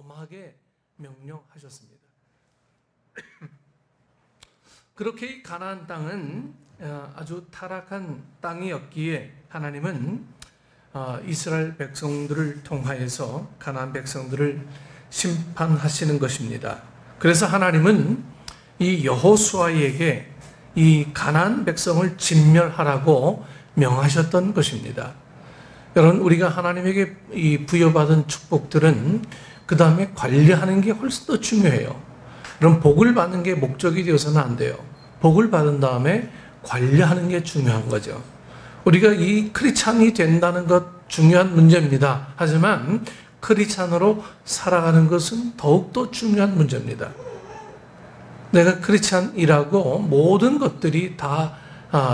엄하게 명령하셨습니다. 그렇게 가나안 땅은 아주 타락한 땅이었기에 하나님은 이스라엘 백성들을 통하여서 가나안 백성들을 심판하시는 것입니다. 그래서 하나님은 이 여호수아에게 이 가나안 백성을 진멸하라고 명하셨던 것입니다. 여러분, 우리가 하나님에게 이 부여받은 축복들은 그 다음에 관리하는 게 훨씬 더 중요해요. 그럼 복을 받는 게 목적이 되어서는 안 돼요. 복을 받은 다음에 관리하는 게 중요한 거죠. 우리가 이 크리스찬이 된다는 것 중요한 문제입니다. 하지만 크리스찬으로 살아가는 것은 더욱더 중요한 문제입니다. 내가 크리스찬이라고 모든 것들이 다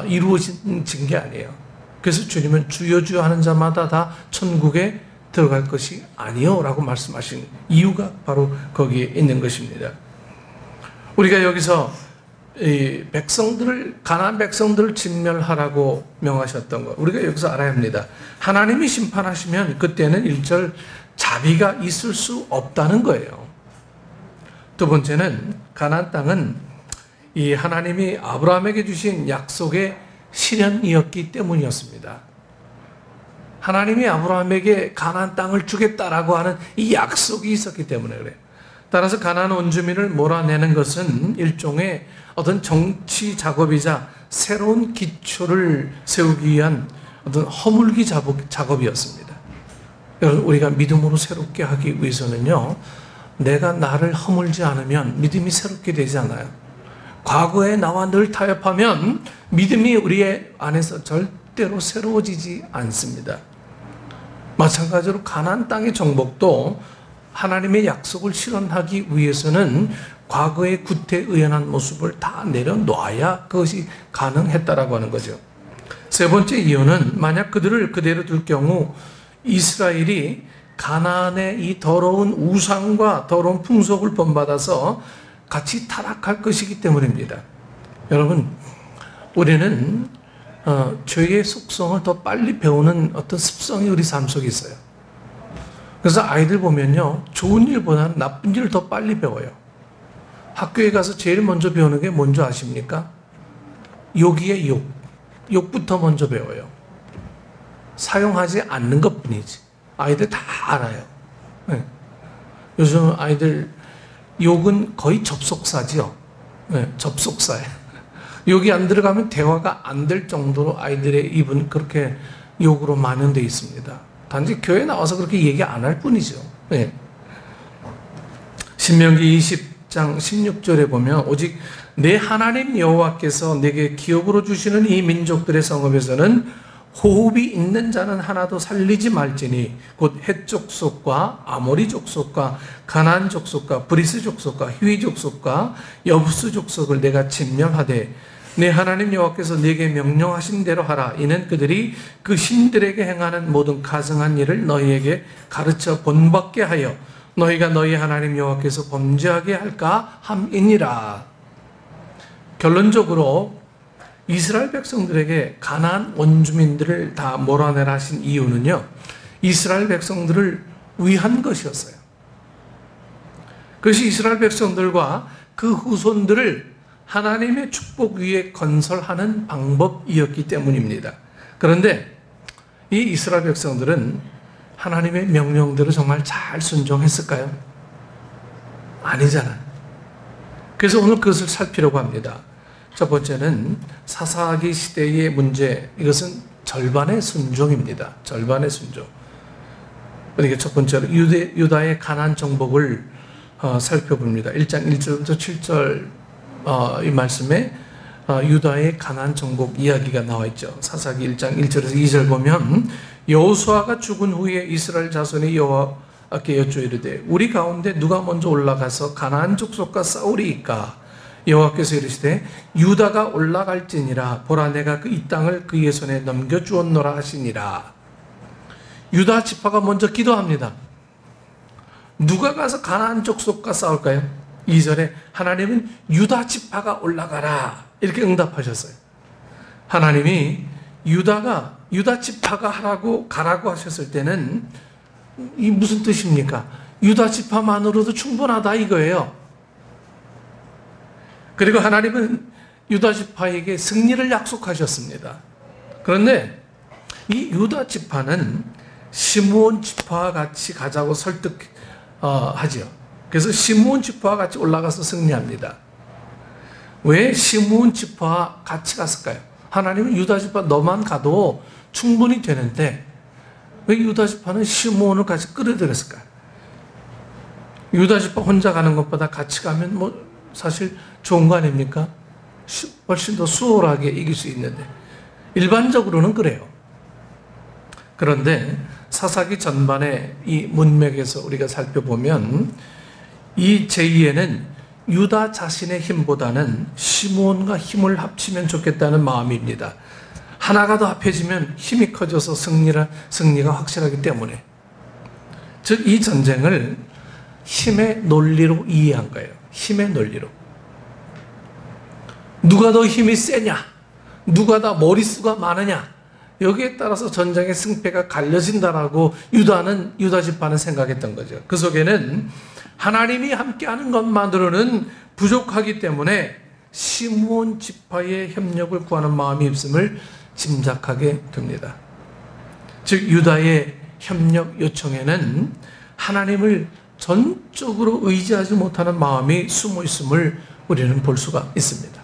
이루어진 게 아니에요. 그래서 주님은 주여 주여 하는 자마다 다 천국에 들어갈 것이 아니요 라고 말씀하신 이유가 바로 거기에 있는 것입니다. 우리가 여기서 이 백성들을, 가나안 백성들을 진멸하라고 명하셨던 것, 우리가 여기서 알아야 합니다. 하나님이 심판하시면 그때는 일절 자비가 있을 수 없다는 거예요. 두 번째는 가나안 땅은 이 하나님이 아브라함에게 주신 약속의 실현이었기 때문이었습니다. 하나님이 아브라함에게 가나안 땅을 주겠다라고 하는 이 약속이 있었기 때문에 그래요. 따라서 가나안 원주민을 몰아내는 것은 일종의 어떤 정치 작업이자 새로운 기초를 세우기 위한 어떤 허물기 작업이었습니다. 여러분, 우리가 믿음으로 새롭게 하기 위해서는요, 내가 나를 허물지 않으면 믿음이 새롭게 되지 않아요. 과거에 나와 늘 타협하면 믿음이 우리의 안에서 절대로 새로워지지 않습니다. 마찬가지로 가나안 땅의 정복도 하나님의 약속을 실현하기 위해서는 과거의 구태의연한 모습을 다 내려놓아야 그것이 가능했다라고 하는 거죠. 세 번째 이유는 만약 그들을 그대로 둘 경우 이스라엘이 가나안의 이 더러운 우상과 더러운 풍속을 본받아서 같이 타락할 것이기 때문입니다. 여러분, 우리는 죄의 속성을 더 빨리 배우는 어떤 습성이 우리 삶 속에 있어요. 그래서 아이들 보면요, 좋은 일보다는 나쁜 일을 더 빨리 배워요. 학교에 가서 제일 먼저 배우는 게 뭔지 아십니까? 욕이에요, 욕. 욕부터 먼저 배워요. 사용하지 않는 것 뿐이지. 아이들 다 알아요. 네. 요즘 아이들 욕은 거의 접속사지요. 네, 접속사예요. 욕이 안 들어가면 대화가 안 될 정도로 아이들의 입은 그렇게 욕으로 만연되어 있습니다. 단지 교회 나와서 그렇게 얘기 안 할 뿐이죠. 네. 신명기 20장 16절에 보면 오직 내 하나님 여호와께서 내게 기업으로 주시는 이 민족들의 성읍에서는 호흡이 있는 자는 하나도 살리지 말지니 곧 헷 족속과 아모리 족속과 가나안 족속과 브리스 족속과 히위 족속과 여부스 족속을 내가 진멸하되 내 하나님 여호와께서 네게 명령하신 대로 하라. 이는 그들이 그 신들에게 행하는 모든 가증한 일을 너희에게 가르쳐 본받게 하여 너희가 너희 하나님 여호와께서 범죄하게 할까 함이니라. 결론적으로 이스라엘 백성들에게 가나안 원주민들을 다 몰아내라 하신 이유는요, 이스라엘 백성들을 위한 것이었어요. 그것이 이스라엘 백성들과 그 후손들을 하나님의 축복 위에 건설하는 방법이었기 때문입니다. 그런데 이 이스라엘 백성들은 하나님의 명령대로 정말 잘 순종했을까요? 아니잖아요. 그래서 오늘 그것을 살피려고 합니다. 첫 번째는 사사기 시대의 문제, 이것은 절반의 순종입니다. 절반의 순종. 그러니까 첫 번째로 유다의 가나안 정복을 살펴봅니다. 1장 1절부터 7절 이 말씀에 유다의 가나안 정복 이야기가 나와 있죠. 사사기 1장 1절에서 2절 보면 여호수아가 죽은 후에 이스라엘 자손이 여호와께 여쭈어 이르되 우리 가운데 누가 먼저 올라가서 가나안 족속과 싸우리이까? 여호와께서 이르시되 유다가 올라갈지니라. 보라, 내가 이 땅을 그의 손에 넘겨주었노라 하시니라. 유다 지파가 먼저 기도합니다. 누가 가서 가나안 족속과 싸울까요? 2절에 하나님은 유다 지파가 올라가라 이렇게 응답하셨어요. 하나님이 유다 지파가 가라고 하셨을 때는 이 무슨 뜻입니까? 유다 지파만으로도 충분하다 이거예요. 그리고 하나님은 유다 지파에게 승리를 약속하셨습니다. 그런데 이 유다 지파는 시므온 지파와 같이 가자고 설득하지요. 그래서 시므온 지파와 같이 올라가서 승리합니다. 왜 시므온 지파와 같이 갔을까요? 하나님은 유다 지파 너만 가도 충분히 되는데 왜 유다 지파는 시므온을 같이 끌어들였을까요? 유다 지파 혼자 가는 것보다 같이 가면 뭐 사실 좋은 거 아닙니까? 훨씬 더 수월하게 이길 수 있는데 일반적으로는 그래요. 그런데 사사기 전반의 이 문맥에서 우리가 살펴보면 이 제2에는 유다 자신의 힘보다는 시므온과 힘을 합치면 좋겠다는 마음입니다. 하나가 더 합해지면 힘이 커져서 승리가 확실하기 때문에, 즉 이 전쟁을 힘의 논리로 이해한 거예요. 힘의 논리로. 누가 더 힘이 세냐, 누가 더 머릿수가 많으냐, 여기에 따라서 전쟁의 승패가 갈려진다라고 유다 지파는 생각했던 거죠. 그 속에는 하나님이 함께하는 것만으로는 부족하기 때문에 시므온 지파의 협력을 구하는 마음이 있음을 짐작하게 됩니다. 즉 유다의 협력 요청에는 하나님을 전적으로 의지하지 못하는 마음이 숨어 있음을 우리는 볼 수가 있습니다.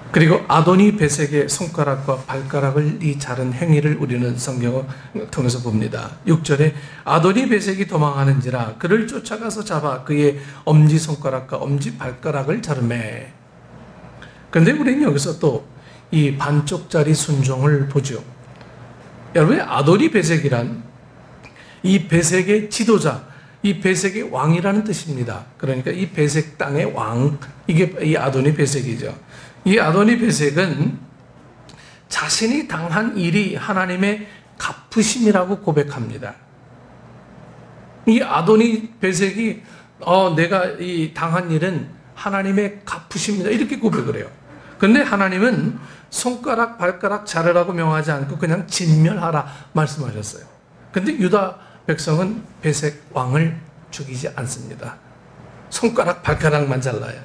그리고 아도니 베섹의 손가락과 발가락을 이 자른 행위를 우리는 성경을 통해서 봅니다. 6절에 아도니 베섹이 도망하는지라 그를 쫓아가서 잡아 그의 엄지손가락과 엄지발가락을 자르매. 그런데 우리는 여기서 또 이 반쪽짜리 순종을 보죠. 여러분, 아도니 베섹이란 이 베섹의 지도자, 이 베섹의 왕이라는 뜻입니다. 그러니까 이 베섹 땅의 왕, 이게 이 아도니 베섹이죠. 이 아도니 베섹은 자신이 당한 일이 하나님의 갚으심이라고 고백합니다. 이 아도니 베섹이 내가 이 당한 일은 하나님의 갚으심이다 이렇게 고백을 해요. 그런데 하나님은 손가락 발가락 자르라고 명하지 않고 그냥 진멸하라 말씀하셨어요. 그런데 유다 백성은 베색 왕을 죽이지 않습니다. 손가락 발가락만 잘라요.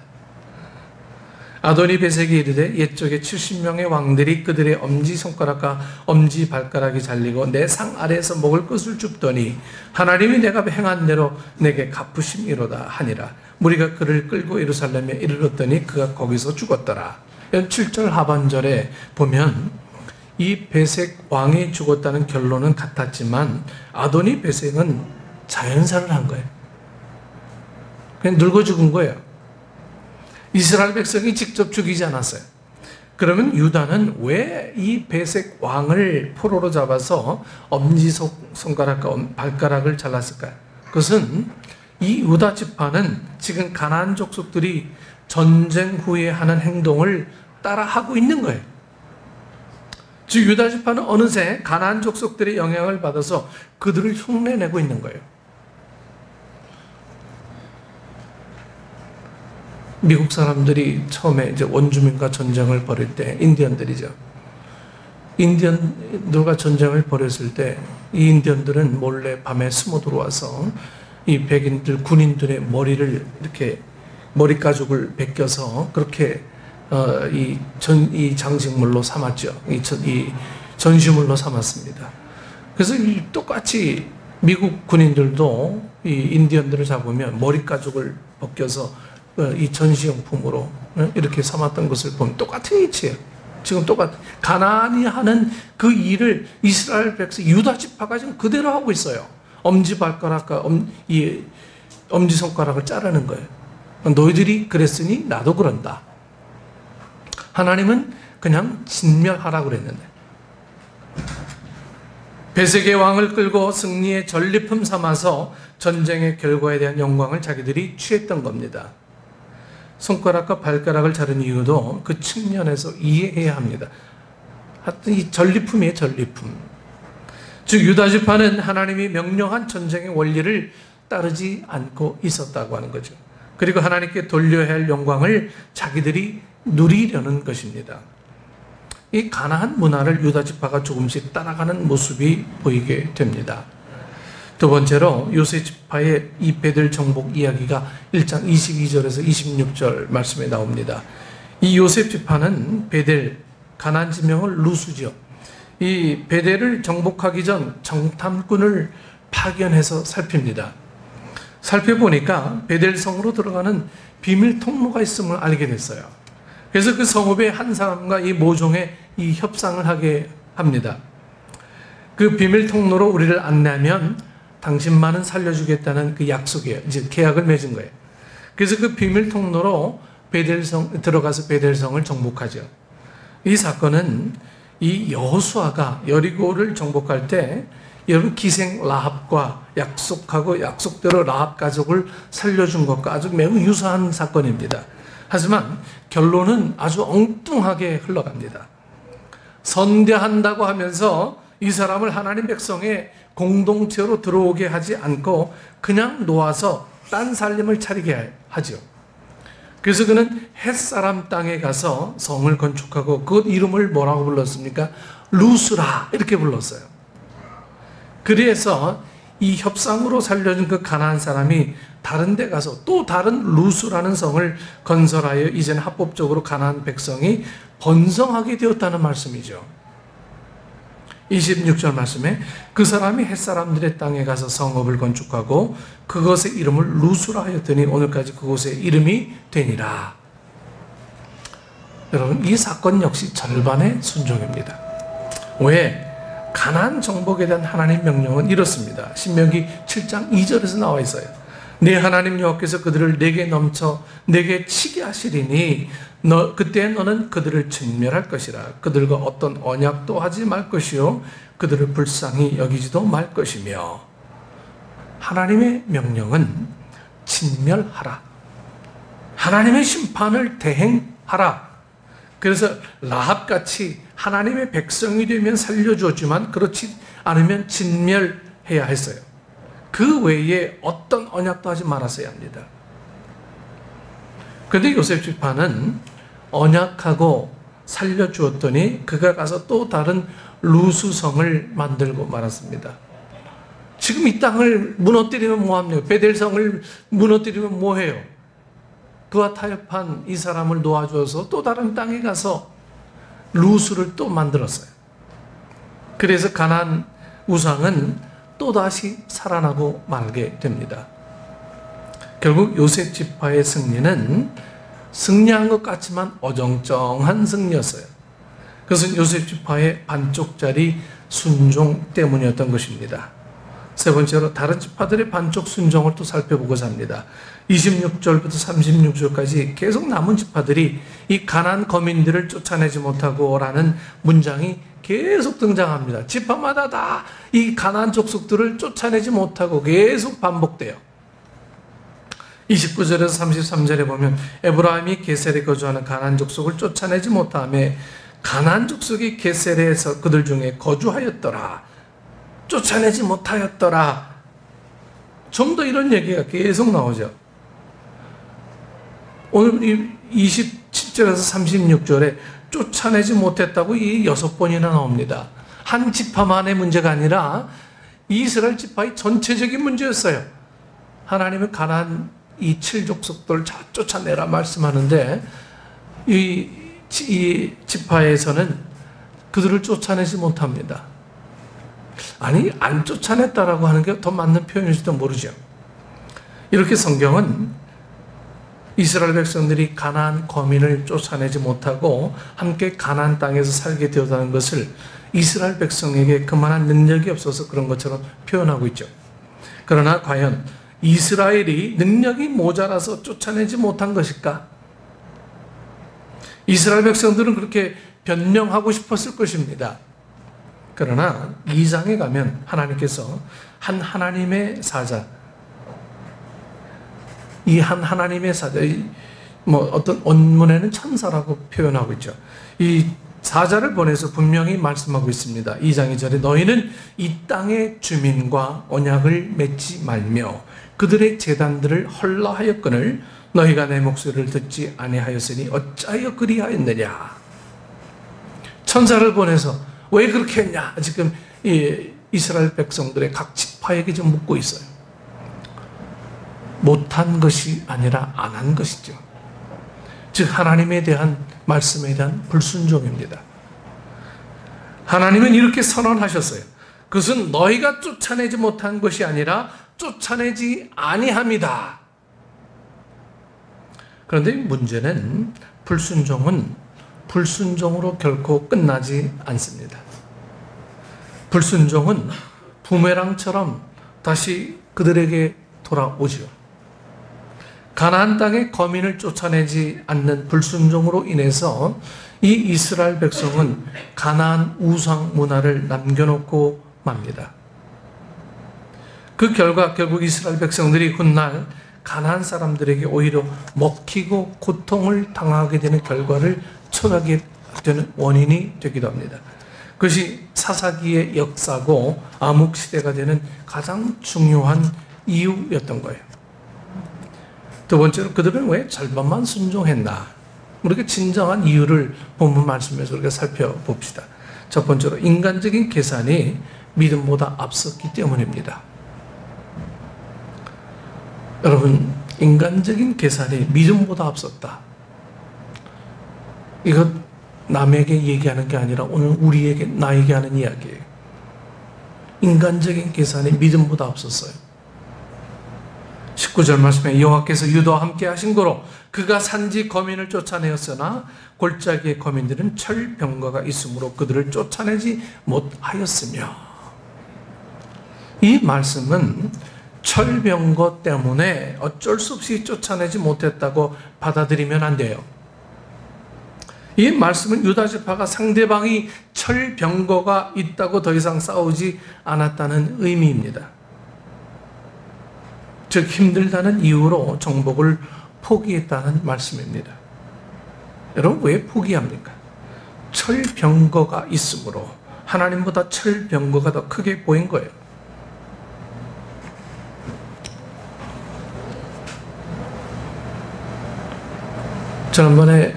아도니 베섹이 이르되 옛적에 70명의 왕들이 그들의 엄지손가락과 엄지발가락이 잘리고 내 상 아래에서 먹을 것을 줍더니 하나님이 내가 행한 대로 내게 갚으심이로다 하니라. 무리가 그를 끌고 예루살렘에 이르렀더니 그가 거기서 죽었더라. 7절 하반절에 보면 이 베색 왕이 죽었다는 결론은 같았지만 아도니 베섹은 자연사를 한 거예요. 그냥 늙어 죽은 거예요. 이스라엘 백성이 직접 죽이지 않았어요. 그러면 유다는 왜 이 베색 왕을 포로로 잡아서 엄지손가락과 발가락을 잘랐을까요? 그것은 이 유다 지파는 지금 가나안 족속들이 전쟁 후에 하는 행동을 따라하고 있는 거예요. 즉 유다 지파는 어느새 가나안 족속들의 영향을 받아서 그들을 흉내내고 있는 거예요. 미국 사람들이 처음에 이제 원주민과 전쟁을 벌일 때 인디언들이죠. 인디언들과 전쟁을 벌였을 때 이 인디언들은 몰래 밤에 숨어 들어와서 이 백인들 군인들의 머리를 이렇게 머리 가죽을 벗겨서 그렇게 이 장식물로 삼았죠. 이 전시물로 삼았습니다. 그래서 똑같이 미국 군인들도 이 인디언들을 잡으면 머리 가죽을 벗겨서 이 전시용품으로 이렇게 삼았던 것을 보면 똑같은 이치예요. 지금 가나안이 하는 그 일을 이스라엘 백성 유다 지파가 지금 그대로 하고 있어요. 엄지발가락과 엄지손가락을 자르는 거예요. 너희들이 그랬으니 나도 그런다. 하나님은 그냥 진멸하라고 그랬는데 베섹의 왕을 끌고 승리의 전리품 삼아서 전쟁의 결과에 대한 영광을 자기들이 취했던 겁니다. 손가락과 발가락을 자른 이유도 그 측면에서 이해해야 합니다. 하여튼 이 전리품이에요, 전리품. 즉 유다 지파는 하나님이 명령한 전쟁의 원리를 따르지 않고 있었다고 하는 거죠. 그리고 하나님께 돌려야 할 영광을 자기들이 누리려는 것입니다. 이 가나안 문화를 유다 지파가 조금씩 따라가는 모습이 보이게 됩니다. 두 번째로 요셉 지파의 이 베델 정복 이야기가 1장 22절에서 26절 말씀에 나옵니다. 이 요셉 지파는 베델, 가나안 지명을 루스죠. 이 베델을 정복하기 전 정탐꾼을 파견해서 살핍니다. 살펴보니까 베델 성으로 들어가는 비밀 통로가 있음을 알게 됐어요. 그래서 그 성읍의 한 사람과 이 모종의 이 협상을 하게 합니다. 그 비밀 통로로 우리를 안내하면 당신만은 살려주겠다는 그 약속이에요. 이제 계약을 맺은 거예요. 그래서 그 비밀 통로로 들어가서 베델성을 정복하죠. 이 사건은 이 여호수아가 여리고를 정복할 때 여러분 기생 라합과 약속대로 라합 가족을 살려준 것과 아주 매우 유사한 사건입니다. 하지만 결론은 아주 엉뚱하게 흘러갑니다. 선대한다고 하면서 이 사람을 하나님 백성의 공동체로 들어오게 하지 않고 그냥 놓아서 딴 살림을 차리게 하죠. 그래서 그는 햇사람 땅에 가서 성을 건축하고 그 이름을 뭐라고 불렀습니까? 루스라 이렇게 불렀어요. 그래서 이 협상으로 살려준 그 가나안 사람이 다른 데 가서 또 다른 루스라는 성을 건설하여 이제는 합법적으로 가나안 백성이 번성하게 되었다는 말씀이죠. 26절 말씀에 그 사람이 햇사람들의 땅에 가서 성읍을 건축하고 그것의 이름을 루스라 하였더니 오늘까지 그곳의 이름이 되니라. 여러분, 이 사건 역시 절반의 순종입니다. 왜? 가나안 정복에 대한 하나님 명령은 이렇습니다. 신명기 7장 2절에서 나와 있어요. 내 하나님 여호와께서 그들을 내게 치게 하시리니 그때 너는 그들을 진멸할 것이라. 그들과 어떤 언약도 하지 말 것이요 그들을 불쌍히 여기지도 말 것이며. 하나님의 명령은 진멸하라. 하나님의 심판을 대행하라. 그래서 라합같이 하나님의 백성이 되면 살려주었지만 그렇지 않으면 진멸해야 했어요. 그 외에 어떤 언약도 하지 말았어야 합니다. 그런데 요셉 지파는 언약하고 살려주었더니 그가 가서 또 다른 루스성을 만들고 말았습니다. 지금 이 땅을 무너뜨리면 뭐합니까? 베델성을 무너뜨리면 뭐해요? 그와 타협한 이 사람을 놓아줘서 또 다른 땅에 가서 루스를 또 만들었어요. 그래서 가나안 우상은 또다시 살아나고 말게 됩니다. 결국 요셉 지파의 승리는 승리한 것 같지만 어정쩡한 승리였어요. 그것은 요셉 지파의 반쪽짜리 순종 때문이었던 것입니다. 세 번째로 다른 지파들의 반쪽 순종을 또 살펴보고자 합니다. 26절부터 36절까지 계속 남은 지파들이 이 가나안 거민들을 쫓아내지 못하고 라는 문장이 계속 등장합니다. 지파마다 다 이 가나안 족속들을 쫓아내지 못하고 계속 반복돼요. 29절에서 33절에 보면 에브라임이 게셀에 거주하는 가나안 족속을 쫓아내지 못하며 가나안 족속이 게셀에서 그들 중에 거주하였더라. 쫓아내지 못하였더라. 좀 더 이런 얘기가 계속 나오죠. 오늘 27절에서 36절에 쫓아내지 못했다고 이 6번이나 나옵니다. 한 지파만의 문제가 아니라 이스라엘 지파의 전체적인 문제였어요. 하나님은 가나안 이 7족속들을 쫓아내라 말씀하는데 이 지파에서는 그들을 쫓아내지 못합니다. 아니, 안 쫓아냈다라고 하는 게 더 맞는 표현일지도 모르죠. 이렇게 성경은 이스라엘 백성들이 가나안 거민을 쫓아내지 못하고 함께 가나안 땅에서 살게 되었다는 것을 이스라엘 백성에게 그만한 능력이 없어서 그런 것처럼 표현하고 있죠. 그러나 과연 이스라엘이 능력이 모자라서 쫓아내지 못한 것일까? 이스라엘 백성들은 그렇게 변명하고 싶었을 것입니다. 그러나 2장에 가면 하나님께서 한 하나님의 사자, 이 한 하나님의 사자, 어떤 원문에는 천사라고 표현하고 있죠. 이 사자를 보내서 분명히 말씀하고 있습니다. 2장 2절에 너희는 이 땅의 주민과 언약을 맺지 말며 그들의 제단들을 헐라하였거늘 너희가 내 목소리를 듣지 아니하였으니 어찌하여 그리하였느냐. 천사를 보내서 왜 그렇게 했냐. 지금 이 이스라엘 백성들의 각 스파에게 좀 묻고 있어요. 못한 것이 아니라 안 한 것이죠. 즉 하나님에 대한 말씀에 대한 불순종입니다. 하나님은 이렇게 선언하셨어요. 그것은 너희가 쫓아내지 못한 것이 아니라 쫓아내지 아니함이다. 그런데 문제는 불순종은 불순종으로 결코 끝나지 않습니다. 불순종은 부메랑처럼 다시 그들에게 돌아오죠. 가나안 땅의 거민을 쫓아내지 않는 불순종으로 인해서 이 이스라엘 백성은 가나안 우상 문화를 남겨놓고 맙니다. 그 결과 결국 이스라엘 백성들이 훗날 가나안 사람들에게 오히려 먹히고 고통을 당하게 되는 결과를 초래하게 되는 원인이 되기도 합니다. 그것이 사사기의 역사고 암흑시대가 되는 가장 중요한 이유였던 거예요. 두 번째로 그들은 왜 절반만 순종했나? 우리가 진정한 이유를 본문 말씀에서 우리가 살펴봅시다. 첫 번째로 인간적인 계산이 믿음보다 앞섰기 때문입니다. 여러분, 인간적인 계산이 믿음보다 앞섰다. 이것 남에게 얘기하는 게 아니라 오늘 우리에게, 나에게 하는 이야기예요. 인간적인 계산이 믿음보다 앞섰어요. 19절 말씀에 여호와께서 유다와 함께 하신 거로 그가 산지 거민을 쫓아내었으나 골짜기의 거민들은 철병거가 있으므로 그들을 쫓아내지 못하였으며, 이 말씀은 철병거 때문에 어쩔 수 없이 쫓아내지 못했다고 받아들이면 안 돼요. 이 말씀은 유다 지파가 상대방이 철병거가 있다고 더 이상 싸우지 않았다는 의미입니다. 즉 힘들다는 이유로 정복을 포기했다는 말씀입니다. 여러분, 왜 포기합니까? 철병거가 있으므로, 하나님보다 철병거가 더 크게 보인 거예요. 지난번에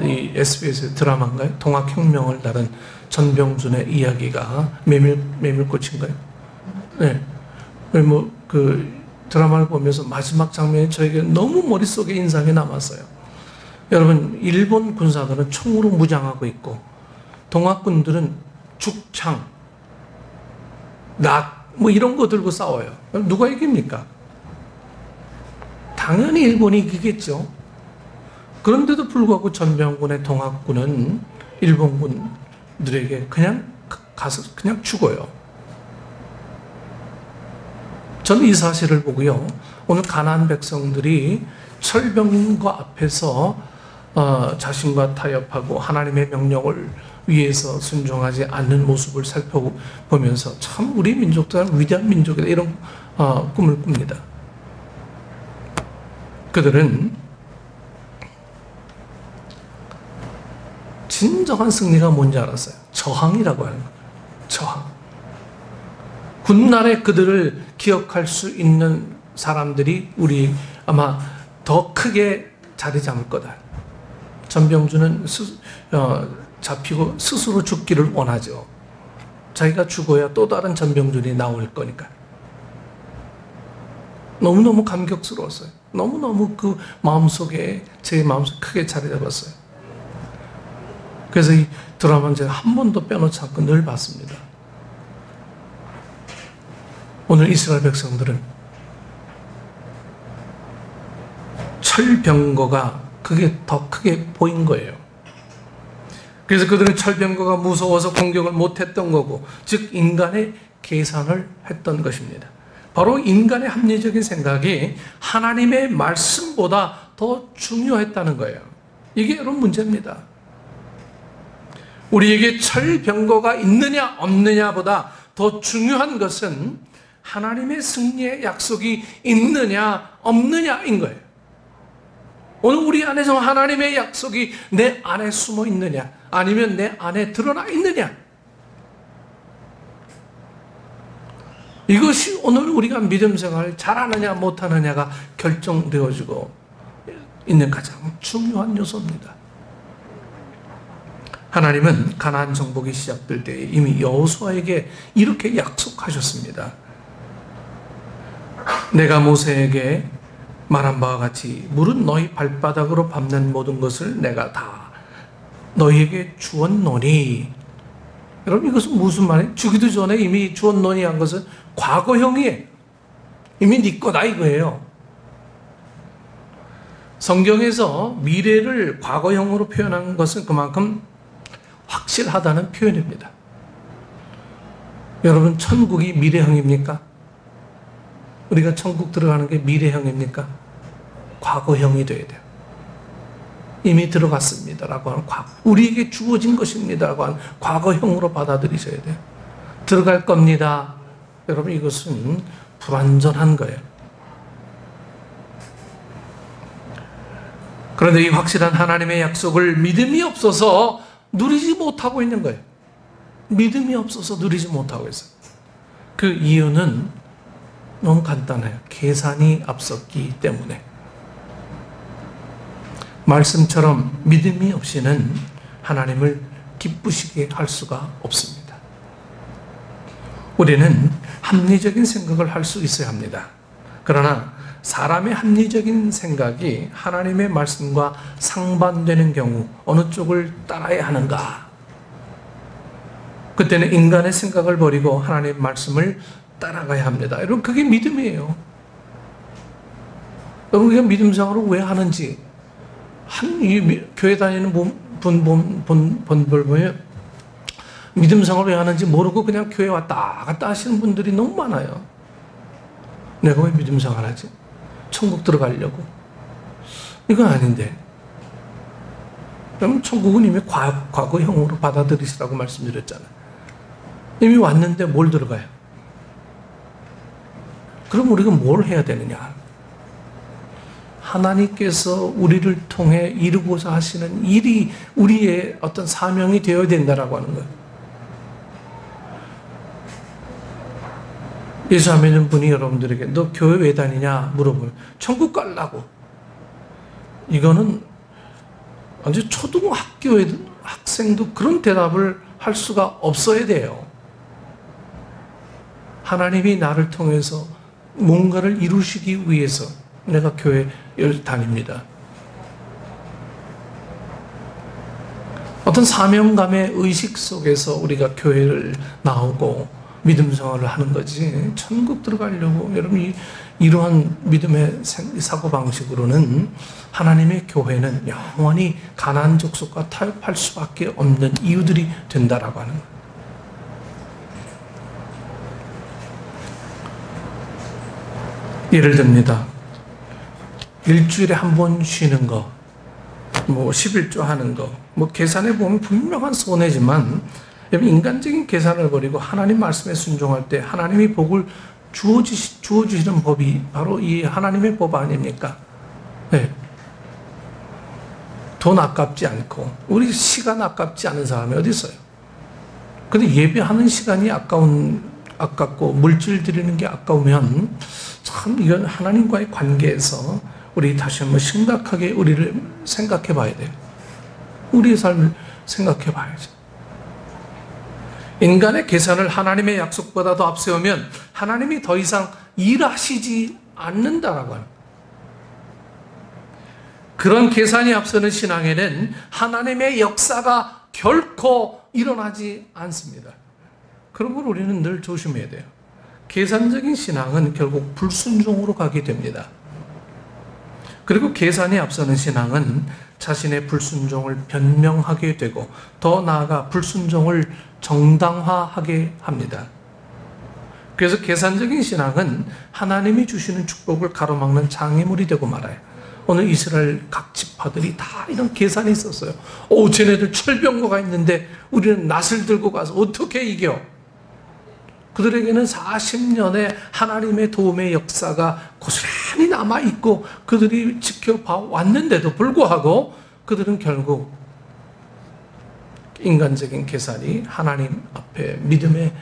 이 SBS 드라마인가요? 동학혁명을 다룬 전병준의 이야기가 메밀꽃인가요? 네. 그 드라마를 보면서 마지막 장면이 저에게 너무 머릿속에 인상이 남았어요. 여러분, 일본 군사들은 총으로 무장하고 있고 동학군들은 죽창, 뭐 이런 거 들고 싸워요. 누가 이깁니까? 당연히 일본이 이기겠죠. 그런데도 불구하고 전병군의 동학군은 일본군들에게 그냥 가서 그냥 죽어요. 저는 이 사실을 보고요, 오늘 가나안 백성들이 철병거 앞에서 자신과 타협하고 하나님의 명령을 위해서 순종하지 않는 모습을 살펴보면서 참 우리 민족들은 위대한 민족이다, 이런 꿈을 꿉니다. 그들은 진정한 승리가 뭔지 알았어요. 저항이라고 하는 거예요. 저항. 훗날에 그들을 기억할 수 있는 사람들이 우리 아마 더 크게 자리 잡을 거다. 전병준은 잡히고 스스로 죽기를 원하죠. 자기가 죽어야 또 다른 전병준이 나올 거니까. 너무너무 감격스러웠어요. 너무너무 그 마음속에, 제 마음속에 크게 자리 잡았어요. 그래서 이 드라마는 제가 한 번도 빼놓지 않고 늘 봤습니다. 오늘 이스라엘 백성들은 철병거가 그게 더 크게 보인 거예요. 그래서 그들은 철병거가 무서워서 공격을 못했던 거고, 즉 인간의 계산을 했던 것입니다. 바로 인간의 합리적인 생각이 하나님의 말씀보다 더 중요했다는 거예요. 이게 여러분 문제입니다. 우리에게 철병거가 있느냐 없느냐보다 더 중요한 것은 하나님의 승리의 약속이 있느냐 없느냐인 거예요. 오늘 우리 안에서 하나님의 약속이 내 안에 숨어 있느냐, 아니면 내 안에 드러나 있느냐, 이것이 오늘 우리가 믿음 생활을 잘하느냐 못하느냐가 결정되어지고 있는 가장 중요한 요소입니다. 하나님은 가나안 정복이 시작될 때 이미 여호수아에게 이렇게 약속하셨습니다. 내가 모세에게 말한 바와 같이 물은 너희 발바닥으로 밟는 모든 것을 내가 다 너희에게 주었노니. 여러분, 이것은 무슨 말이에요? 주기도 전에 이미 주었노니 한 것은 과거형이에요. 이미 네 거다 이거예요. 성경에서 미래를 과거형으로 표현한 것은 그만큼 확실하다는 표현입니다. 여러분, 천국이 미래형입니까? 우리가 천국 들어가는 게 미래형입니까? 과거형이 돼야 돼요. 이미 들어갔습니다라고 하는 우리에게 주어진 것입니다라고 하는 과거형으로 받아들이셔야 돼요. 들어갈 겁니다. 여러분, 이것은 불완전한 거예요. 그런데 이 확실한 하나님의 약속을 믿음이 없어서 누리지 못하고 있는 거예요. 믿음이 없어서 누리지 못하고 있어요. 그 이유는 너무 간단해요. 계산이 앞섰기 때문에. 말씀처럼 믿음이 없이는 하나님을 기쁘시게 할 수가 없습니다. 우리는 합리적인 생각을 할 수 있어야 합니다. 그러나 사람의 합리적인 생각이 하나님의 말씀과 상반되는 경우 어느 쪽을 따라야 하는가? 그때는 인간의 생각을 버리고 하나님의 말씀을 따라가야 합니다. 여러분, 그게 믿음이에요. 여러분, 우리가 믿음생활을 왜 하는지, 교회 다니는 분들 보면 믿음생활을 왜 하는지 모르고 그냥 교회 왔다 갔다 하시는 분들이 너무 많아요. 내가 왜 믿음생활 하지? 천국 들어가려고. 이건 아닌데. 그럼 천국은 이미 과거형으로 받아들이시라고 말씀드렸잖아요. 이미 왔는데 뭘 들어가요? 그럼 우리가 뭘 해야 되느냐? 하나님께서 우리를 통해 이루고자 하시는 일이 우리의 어떤 사명이 되어야 된다라고 하는 거예요. 예수 안 믿는 분이 여러분들에게 너 교회 왜 다니냐 물어보면 천국 가려고. 이거는 완전 초등학교의 학생도 그런 대답을 할 수가 없어야 돼요. 하나님이 나를 통해서 뭔가를 이루시기 위해서 내가 교회를 다닙니다. 어떤 사명감의 의식 속에서 우리가 교회를 나오고 믿음 생활을 하는 거지, 천국 들어가려고. 여러분, 이러한 믿음의 사고방식으로는 하나님의 교회는 영원히 가나안 족속과 타협할 수밖에 없는 이유들이 된다라고 하는 거예요. 예를 듭니다. 일주일에 한 번 쉬는 거, 11조 하는 거, 계산해 보면 분명한 손해지만, 인간적인 계산을 버리고 하나님 말씀에 순종할 때 하나님이 복을 주어주시는 법이 바로 이 하나님의 법 아닙니까? 네. 돈 아깝지 않고, 우리 시간 아깝지 않은 사람이 어디 있어요? 근데 예배하는 시간이 아깝고, 물질 드리는 게 아까우면, 참, 이건 하나님과의 관계에서 우리 다시 한번 심각하게 우리를 생각해 봐야 돼요. 우리의 삶을 생각해 봐야죠. 인간의 계산을 하나님의 약속보다도 앞세우면 하나님이 더 이상 일하시지 않는다라고 하는, 그런 계산이 앞서는 신앙에는 하나님의 역사가 결코 일어나지 않습니다. 그런 걸 우리는 늘 조심해야 돼요. 계산적인 신앙은 결국 불순종으로 가게 됩니다. 그리고 계산이 앞서는 신앙은 자신의 불순종을 변명하게 되고, 더 나아가 불순종을 정당화하게 합니다. 그래서 계산적인 신앙은 하나님이 주시는 축복을 가로막는 장애물이 되고 말아요. 오늘 이스라엘 각 지파들이 다 이런 계산이 있었어요. 쟤네들 철병거가 있는데 우리는 낫을 들고 가서 어떻게 이겨? 그들에게는 40년의 하나님의 도움의 역사가 고스란히 남아있고 그들이 지켜봐 왔는데도 불구하고 그들은 결국 인간적인 계산이 하나님 앞에 믿음의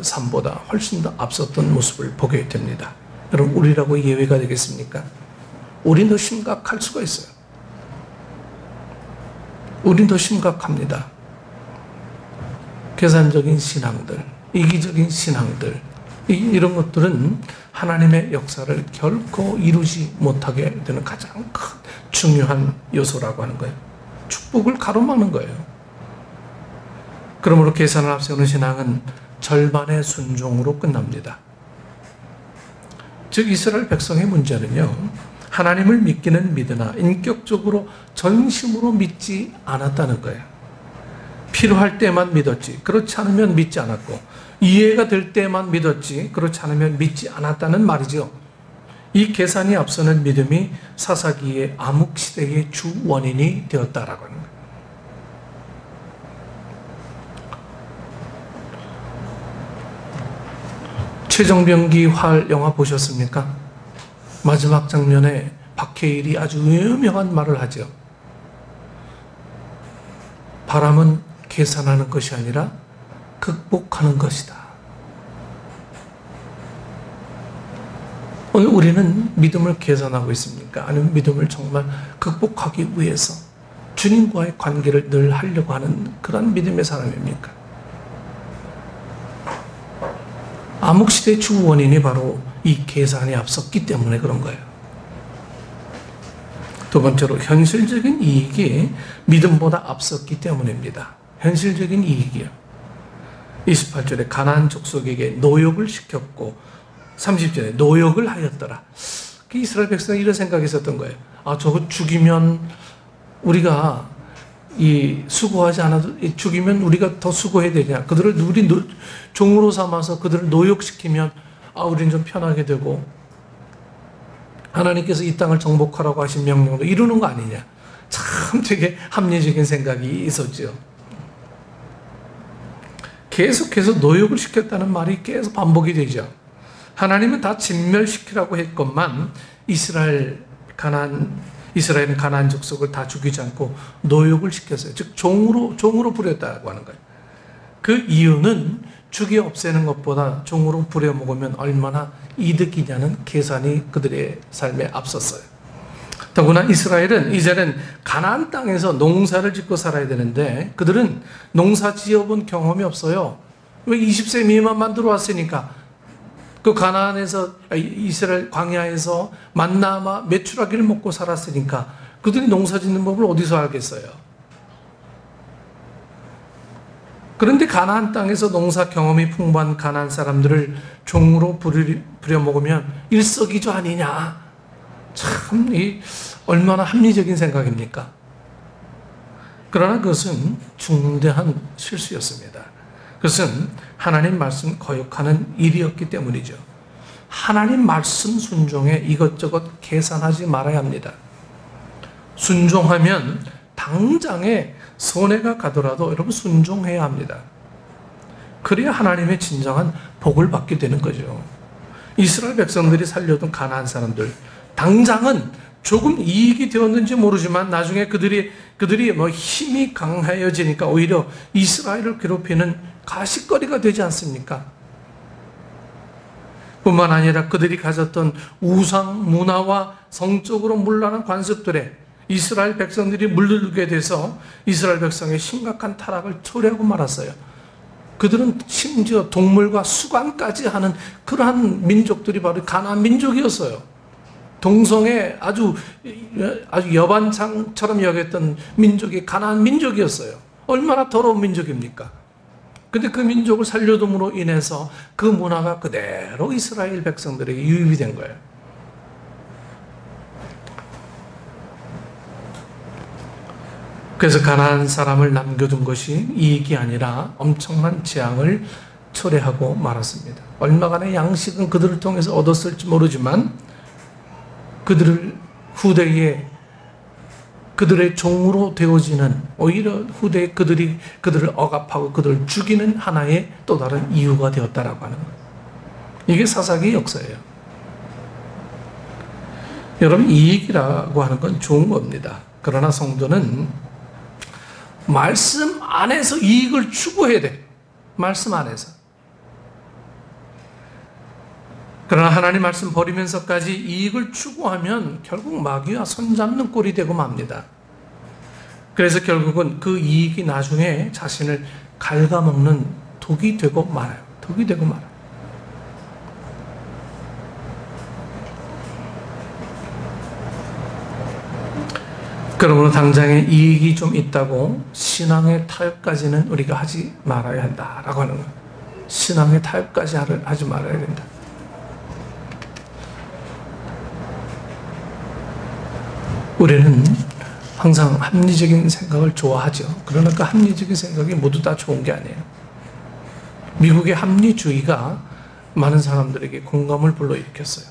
삶보다 훨씬 더 앞섰던 모습을 보게 됩니다. 여러분, 우리라고 예외가 되겠습니까? 우리는 더 심각할 수가 있어요. 우린 더 심각합니다. 계산적인 신앙들, 이기적인 신앙들, 이런 것들은 하나님의 역사를 결코 이루지 못하게 되는 가장 큰 중요한 요소라고 하는 거예요. 축복을 가로막는 거예요. 그러므로 계산을 앞세우는 신앙은 절반의 순종으로 끝납니다. 즉 이스라엘 백성의 문제는요, 하나님을 믿기는 믿으나 인격적으로 전심으로 믿지 않았다는 거예요. 필요할 때만 믿었지, 그렇지 않으면 믿지 않았고, 이해가 될 때만 믿었지, 그렇지 않으면 믿지 않았다는 말이죠. 이 계산이 앞서는 믿음이 사사기의 암흑시대의 주 원인이 되었다라고 하는 거예요. 최정병기 활 영화 보셨습니까? 마지막 장면에 박해일이 아주 유명한 말을 하죠. 바람은 계산하는 것이 아니라 극복하는 것이다. 오늘 우리는 믿음을 계산하고 있습니까? 아니면 믿음을 정말 극복하기 위해서 주님과의 관계를 늘 하려고 하는 그런 믿음의 사람입니까? 암흑시대의 주 원인이 바로 이 계산에 앞섰기 때문에 그런 거예요. 두 번째로 현실적인 이익이 믿음보다 앞섰기 때문입니다. 현실적인 이익이요. 28절에 가나안 족속에게 노역을 시켰고 30절에 노역을 하였더라. 이스라엘 백성이 이런 생각이 있었던 거예요. 아, 저거 죽이면 우리가 수고하지 않아도 죽이면 우리가 더 수고해야 되냐. 그들을 우리 종으로 삼아서 그들을 노역시키면 우리는 좀 편하게 되고 하나님께서 이 땅을 정복하라고 하신 명령도 이루는 거 아니냐. 참 되게 합리적인 생각이 있었죠. 계속해서 노역을 시켰다는 말이 계속 반복이 되죠. 하나님은 다 진멸시키라고 했건만 이스라엘은 가나안 족속을 다 죽이지 않고 노역을 시켰어요. 즉 종으로 부렸다고 하는 거예요. 그 이유는 죽여 없애는 것보다 종으로 부려먹으면 얼마나 이득이냐는 계산이 그들의 삶에 앞섰어요. 더구나 이스라엘은 이제는 가나안 땅에서 농사를 짓고 살아야 되는데 그들은 농사 지어본 경험이 없어요. 왜 20세 미만만 들어왔으니까. 그 가나안에서 이스라엘 광야에서 만나마 메추라기를 먹고 살았으니까 그들이 농사 짓는 법을 어디서 알겠어요? 그런데 가나안 땅에서 농사 경험이 풍부한 가나안 사람들을 종으로 부려먹으면 일석이조 아니냐. 참 얼마나 합리적인 생각입니까? 그러나 그것은 중대한 실수였습니다. 그것은 하나님 말씀 거역하는 일이었기 때문이죠. 하나님 말씀 순종에 이것저것 계산하지 말아야 합니다. 순종하면 당장에 손해가 가더라도 여러분 순종해야 합니다. 그래야 하나님의 진정한 복을 받게 되는 거죠. 이스라엘 백성들이 살려둔 가나안 사람들, 당장은 조금 이익이 되었는지 모르지만 나중에 그들이 힘이 강해지니까 오히려 이스라엘을 괴롭히는 가십거리가 되지 않습니까? 뿐만 아니라 그들이 가졌던 우상 문화와 성적으로 문란한 관습들에 이스라엘 백성들이 물들게 돼서 이스라엘 백성의 심각한 타락을 초래하고 말았어요. 그들은 심지어 동물과 수간까지 하는 그러한 민족들이 바로 가나안 민족이었어요. 동성애 아주 여반창처럼 여겼던 민족이 가나안 민족이었어요. 얼마나 더러운 민족입니까? 근데 그 민족을 살려둠으로 인해서 그 문화가 그대로 이스라엘 백성들에게 유입이 된 거예요. 그래서 가나안 사람을 남겨둔 것이 이익이 아니라 엄청난 재앙을 초래하고 말았습니다. 얼마간의 양식은 그들을 통해서 얻었을지 모르지만 그들을 후대에 그들의 종으로 되어지는 오히려 후대에 그들을 억압하고 그들을 죽이는 하나의 또 다른 이유가 되었다라고 하는 거예요. 이게 사사기의 역사예요. 여러분 이익이라고 하는 건 좋은 겁니다. 그러나 성도는 말씀 안에서 이익을 추구해야 돼. 말씀 안에서. 그러나 하나님 말씀 버리면서까지 이익을 추구하면 결국 마귀와 손잡는 꼴이 되고 맙니다. 그래서 결국은 그 이익이 나중에 자신을 갉아먹는 독이 되고 말아요. 독이 되고 말아요. 그러므로 당장에 이익이 좀 있다고 신앙의 타협까지는 우리가 하지 말아야 한다라고 하는 거예요. 신앙의 타협까지 하지 말아야 된다. 우리는 항상 합리적인 생각을 좋아하죠. 그러나 그 합리적인 생각이 모두 다 좋은 게 아니에요. 미국의 합리주의가 많은 사람들에게 공감을 불러일으켰어요.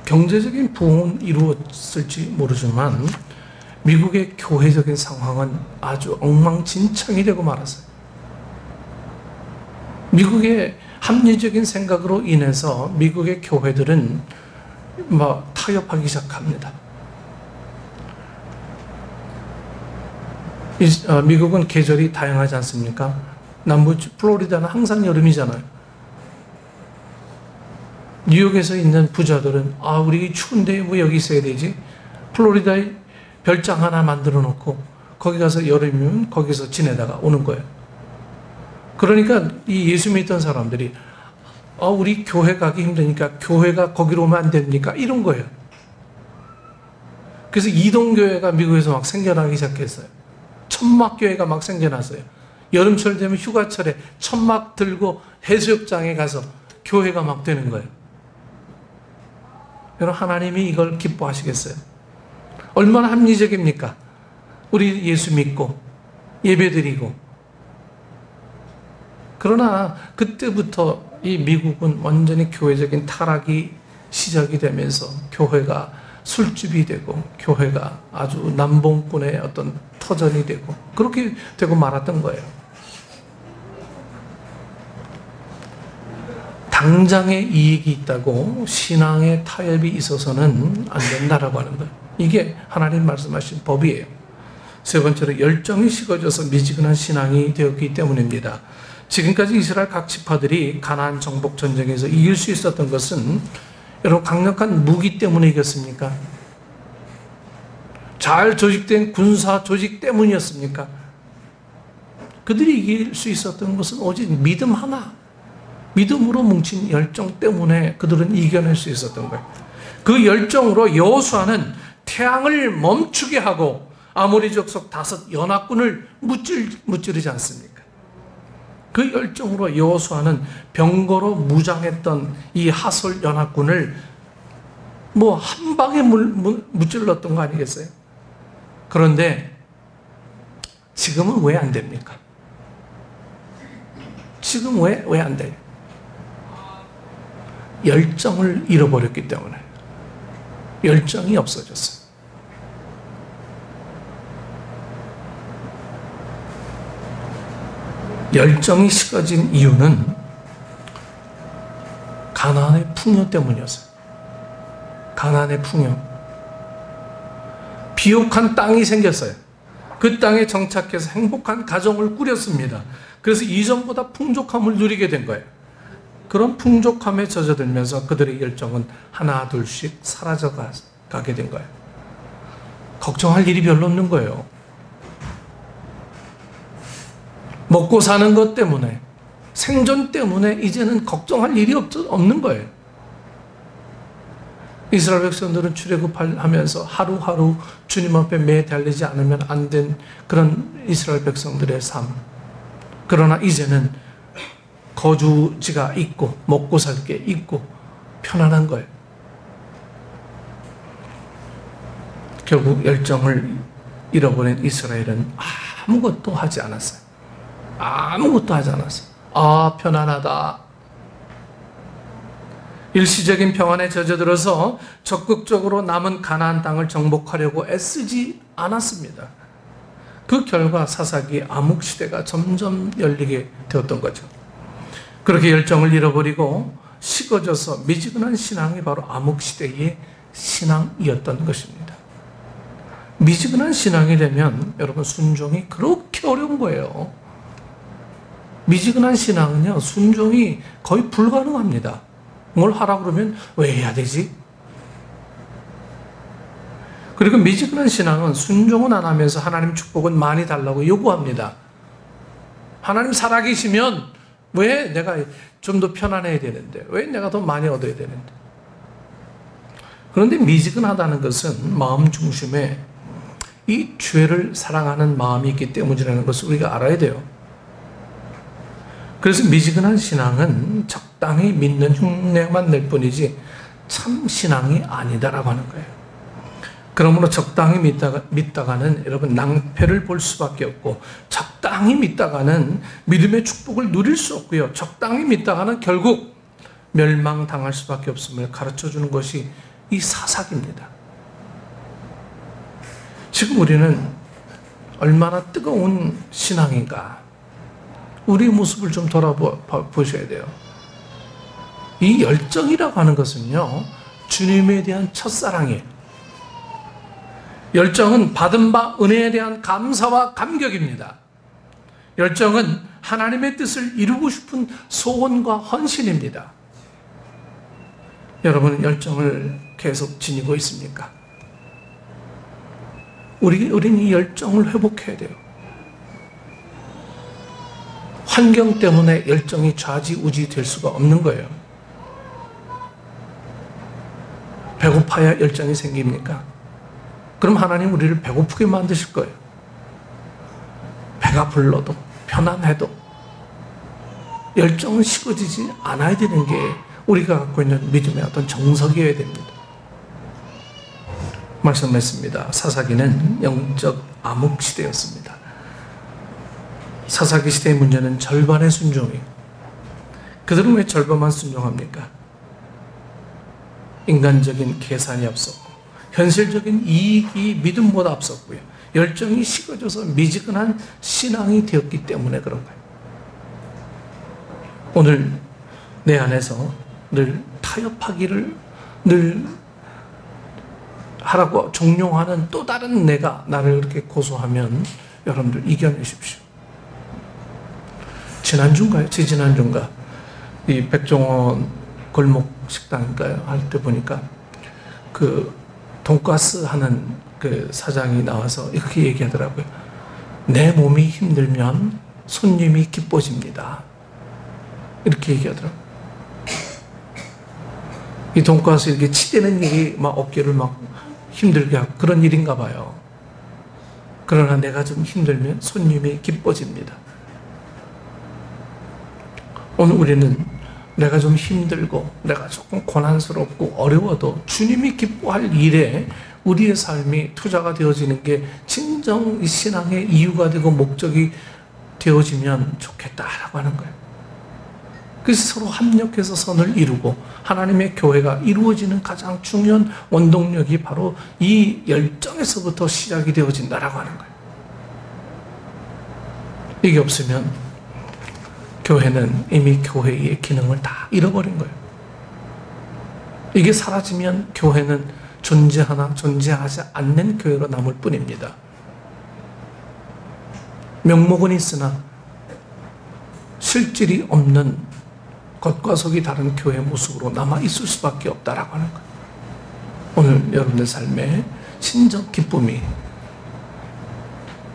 경제적인 부흥은 이루었을지 모르지만 미국의 교회적인 상황은 아주 엉망진창이 되고 말았어요. 미국의 합리적인 생각으로 인해서 미국의 교회들은 막 타협하기 시작합니다. 미국은 계절이 다양하지 않습니까? 남부 플로리다는 항상 여름이잖아요. 뉴욕에서 있는 부자들은 우리 추운데 왜 여기 있어야 되지? 플로리다에 별장 하나 만들어 놓고 거기 가서 여름이면 거기서 지내다가 오는 거예요. 그러니까 이 예수 믿던 사람들이 우리 교회 가기 힘드니까 교회가 거기로 오면 안 됩니까? 이런 거예요. 그래서 이동교회가 미국에서 막 생겨나기 시작했어요. 천막교회가 막 생겨났어요. 여름철 되면 휴가철에 천막 들고 해수욕장에 가서 교회가 막 되는 거예요. 여러분, 하나님이 이걸 기뻐하시겠어요? 얼마나 합리적입니까? 우리 예수 믿고 예배드리고. 그러나 그때부터 이 미국은 완전히 교회적인 타락이 시작이 되면서 교회가 술집이 되고 교회가 아주 남봉꾼의 어떤 터전이 되고 그렇게 되고 말았던 거예요. 당장의 이익이 있다고 신앙의 타협이 있어서는 안 된다라고 하는 거예요. 이게 하나님 말씀하신 법이에요. 세 번째로 열정이 식어져서 미지근한 신앙이 되었기 때문입니다. 지금까지 이스라엘 각 지파들이 가나안 정복 전쟁에서 이길 수 있었던 것은 여러분 강력한 무기 때문에 이겼습니까? 잘 조직된 군사 조직 때문이었습니까? 그들이 이길 수 있었던 것은 오직 믿음 하나, 믿음으로 뭉친 열정 때문에 그들은 이겨낼 수 있었던 거예요. 그 열정으로 여호수아는 태양을 멈추게 하고 아모리 족속 5 연합군을 무찌르지 않습니까? 그 열정으로 여호수아는 병거로 무장했던 이 하솔 연합군을 한 방에 무찔렀던 거 아니겠어요? 그런데 지금은 왜 안 됩니까? 지금 왜 안 돼요? 열정을 잃어버렸기 때문에. 열정이 없어졌어요. 열정이 식어진 이유는 가나안의 풍요 때문이었어요. 가나안의 풍요. 비옥한 땅이 생겼어요. 그 땅에 정착해서 행복한 가정을 꾸렸습니다. 그래서 이전보다 풍족함을 누리게 된 거예요. 그런 풍족함에 젖어들면서 그들의 열정은 하나 둘씩 사라져 가게 된 거예요. 걱정할 일이 별로 없는 거예요. 먹고 사는 것 때문에, 생존 때문에 이제는 걱정할 일이 없는 거예요. 이스라엘 백성들은 출애굽하면서 하루하루 주님 앞에 매달리지 않으면 안 된 그런 이스라엘 백성들의 삶. 그러나 이제는 거주지가 있고 먹고 살 게 있고 편안한 거예요. 결국 열정을 잃어버린 이스라엘은 아무것도 하지 않았어요. 아무것도 하지 않았어요. 편안하다. 일시적인 평안에 젖어들어서 적극적으로 남은 가나안 땅을 정복하려고 애쓰지 않았습니다. 그 결과 사사기 암흑시대가 점점 열리게 되었던 거죠. 그렇게 열정을 잃어버리고 식어져서 미지근한 신앙이 바로 암흑시대의 신앙이었던 것입니다. 미지근한 신앙이 되면 여러분 순종이 그렇게 어려운 거예요. 미지근한 신앙은요, 순종이 거의 불가능합니다. 뭘 하라고 그러면 왜 해야 되지? 그리고 미지근한 신앙은 순종은 안 하면서 하나님 축복은 많이 달라고 요구합니다. 하나님 살아계시면 왜 내가 좀 더 편안해야 되는데, 왜 내가 더 많이 얻어야 되는데. 그런데 미지근하다는 것은 마음 중심에 이 죄를 사랑하는 마음이 있기 때문이라는 것을 우리가 알아야 돼요. 그래서 미지근한 신앙은 적당히 믿는 흉내만 낼 뿐이지 참 신앙이 아니다라고 하는 거예요. 그러므로 적당히 믿다가는 여러분 낭패를 볼 수밖에 없고, 적당히 믿다가는 믿음의 축복을 누릴 수 없고요, 적당히 믿다가는 결국 멸망당할 수밖에 없음을 가르쳐주는 것이 이 사사기입니다. 지금 우리는 얼마나 뜨거운 신앙인가, 우리 모습을 좀 돌아보셔야 돼요. 이 열정이라고 하는 것은요, 주님에 대한 첫사랑이에요. 열정은 받은 바 은혜에 대한 감사와 감격입니다. 열정은 하나님의 뜻을 이루고 싶은 소원과 헌신입니다. 여러분은 열정을 계속 지니고 있습니까? 우리는 이 열정을 회복해야 돼요. 환경 때문에 열정이 좌지우지 될 수가 없는 거예요. 배고파야 열정이 생깁니까? 그럼 하나님 우리를 배고프게 만드실 거예요. 배가 불러도 편안해도 열정은 식어지지 않아야 되는 게 우리가 갖고 있는 믿음의 어떤 정석이어야 됩니다. 말씀했습니다. 사사기는 영적 암흑 시대였습니다. 사사기 시대의 문제는 절반의 순종이에요. 그들은 왜 절반만 순종합니까? 인간적인 계산이 앞섰고, 현실적인 이익이 믿음보다 앞섰고요, 열정이 식어져서 미지근한 신앙이 되었기 때문에 그런 거예요. 오늘 내 안에서 늘 타협하기를 늘 하라고 종용하는 또 다른 내가 나를 이렇게 고소하면 여러분들 이겨내십시오. 지난주인가요? 지지난주인가? 이 백종원 골목 식당인가요? 할 때 보니까 그 돈가스 하는 그 사장이 나와서 이렇게 얘기하더라고요. 내 몸이 힘들면 손님이 기뻐집니다. 이렇게 얘기하더라고요. 이 돈가스 이렇게 치대는 일이 막 어깨를 막 힘들게 하고 그런 일인가 봐요. 그러나 내가 좀 힘들면 손님이 기뻐집니다. 오늘 우리는 내가 좀 힘들고 내가 조금 고난스럽고 어려워도 주님이 기뻐할 일에 우리의 삶이 투자가 되어지는 게 진정 이 신앙의 이유가 되고 목적이 되어지면 좋겠다라고 하는 거예요. 그래서 서로 합력해서 선을 이루고 하나님의 교회가 이루어지는 가장 중요한 원동력이 바로 이 열정에서부터 시작이 되어진다라고 하는 거예요. 이게 없으면 교회는 이미 교회의 기능을 다 잃어버린 거예요. 이게 사라지면 교회는 존재하나 존재하지 않는 교회로 남을 뿐입니다. 명목은 있으나 실질이 없는 겉과 속이 다른 교회 모습으로 남아 있을 수밖에 없다라고 하는 거예요. 오늘 여러분의 삶에 진정 기쁨이,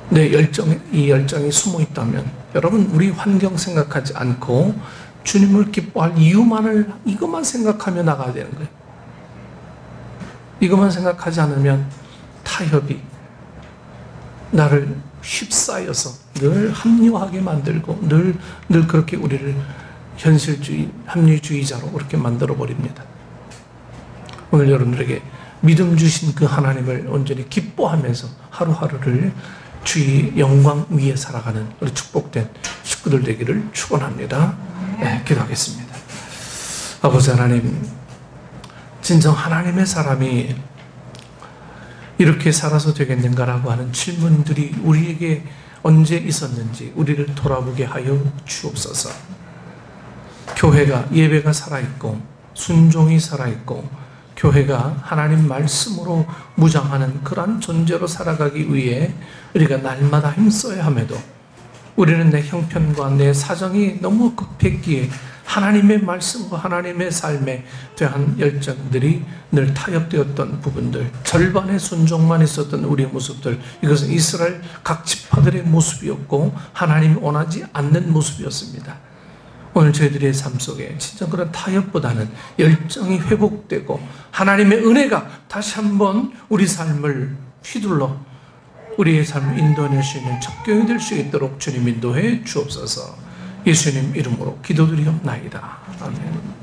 내 열정에, 이 열정이 숨어 있다면 여러분, 우리 환경 생각하지 않고 주님을 기뻐할 이유만을, 이것만 생각하며 나가야 되는 거예요. 이것만 생각하지 않으면 타협이 나를 휩싸여서 늘 합리화하게 만들고 늘 그렇게 우리를 현실주의, 합리주의자로 그렇게 만들어버립니다. 오늘 여러분들에게 믿음 주신 그 하나님을 온전히 기뻐하면서 하루하루를 주의 영광 위에 살아가는 우리 축복된 식구들 되기를 축원합니다. 네, 기도하겠습니다. 아버지 하나님, 진정 하나님의 사람이 이렇게 살아서 되겠는가라고 하는 질문들이 우리에게 언제 있었는지 우리를 돌아보게 하여 주옵소서. 교회가, 예배가 살아있고 순종이 살아있고 교회가 하나님 말씀으로 무장하는 그러한 존재로 살아가기 위해 우리가 날마다 힘써야 함에도 우리는 내 형편과 내 사정이 너무 급했기에 하나님의 말씀과 하나님의 삶에 대한 열정들이 늘 타협되었던 부분들, 절반의 순종만 있었던 우리의 모습들, 이것은 이스라엘 각 지파들의 모습이었고 하나님이 원하지 않는 모습이었습니다. 오늘 저희들의 삶 속에 진짜 그런 타협보다는 열정이 회복되고 하나님의 은혜가 다시 한번 우리 삶을 휘둘러 우리의 삶을 인도할 수 있는 적경이 될 수 있도록 주님 인도해 주옵소서. 예수님 이름으로 기도드리옵나이다. 아멘.